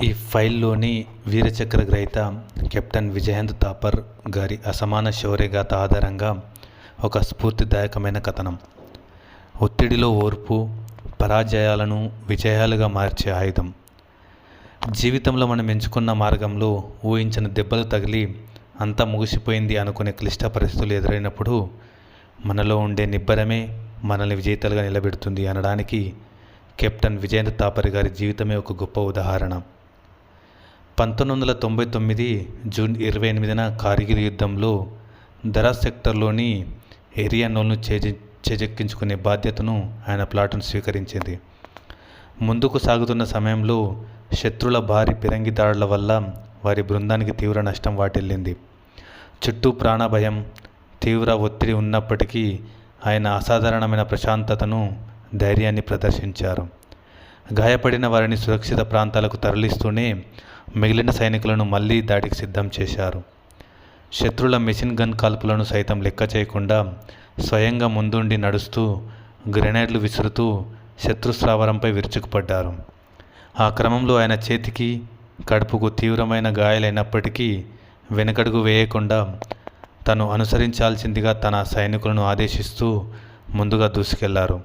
ఈ ఫైల్లోని వీరచక్ర గ్రహీత కెప్టెన్ విజయేంద్ర థాపర్ గారి అసమాన శౌర్యగాథ ఆధారంగా ఒక స్ఫూర్తిదాయకమైన కథనం. ఒత్తిడిలో ఓర్పు, పరాజయాలను విజయాలుగా మార్చే ఆయుధం. జీవితంలో మనం ఎంచుకున్న మార్గంలో ఊహించిన దెబ్బలు తగిలి అంతా ముగిసిపోయింది అనుకునే క్లిష్ట పరిస్థితులు ఎదురైనప్పుడు మనలో ఉండే నిబ్బరమే మనల్ని విజేతలుగా నిలబెడుతుంది అనడానికి కెప్టెన్ విజయేంద్ర థాపర్ గారి జీవితమే ఒక గొప్ప ఉదాహరణ. 1999 జూన్ 28న కార్గిల్ యుద్ధంలో దరాస్ సెక్టర్లోని ఏరియానోల్ను చేజెక్కించుకునే బాధ్యతను ఆయన ప్లాటూన్ స్వీకరించింది. ముందుకు సాగుతున్న సమయంలో శత్రుల భారీ పిరంగి దాడుల వల్ల వారి బృందానికి తీవ్ర నష్టం వాటిల్లింది. చుట్టూ ప్రాణభయం, తీవ్ర ఒత్తిడి ఉన్నప్పటికీ ఆయన అసాధారణమైన ప్రశాంతతను, ధైర్యాన్ని ప్రదర్శించారు. గాయపడిన వారిని సురక్షిత ప్రాంతాలకు తరలిస్తూనే మిగిలిన సైనికులను మళ్లీ దాడికి సిద్ధం చేశారు. శత్రుల మెషిన్ గన్ కాల్పులను సైతం లెక్క చేయకుండా స్వయంగా ముందుండి నడుస్తూ గ్రెనేడ్లు విసురుతూ శత్రు స్థావరంపై విరుచుకుపడ్డారు. ఆ క్రమంలో ఆయన చేతికి, కడుపుకు తీవ్రమైన గాయాలైనప్పటికీ వెనకడుగు వేయకుండా తను అనుసరించాల్సిందిగా తన సైనికులను ఆదేశిస్తూ ముందుగా దూసుకెళ్లారు.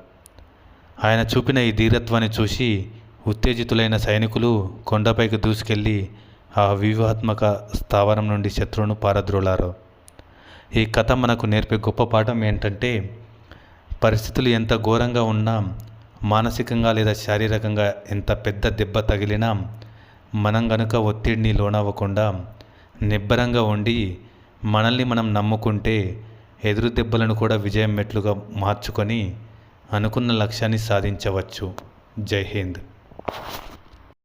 ఆయన చూపిన ఈ ధీరత్వాన్ని చూసి ఉత్తేజితులైన సైనికులు కొండపైకి దూసుకెళ్లి ఆ వ్యూహాత్మక స్థావరం నుండి శత్రువును పారద్రోలారు. ఈ కథ మనకు నేర్పే గొప్ప పాఠం ఏంటంటే, పరిస్థితులు ఎంత ఘోరంగా ఉన్నా, మానసికంగా లేదా శారీరకంగా ఎంత పెద్ద దెబ్బ తగిలినా మనం గనుక ఒత్తిడిని లోనవ్వకుండా నిబ్బరంగా ఉండి మనల్ని మనం నమ్ముకుంటే ఎదురు దెబ్బలను కూడా విజయం మెట్లుగా మార్చుకొని అనుకున్న లక్ష్యాన్ని సాధించవచ్చు. జై హింద్.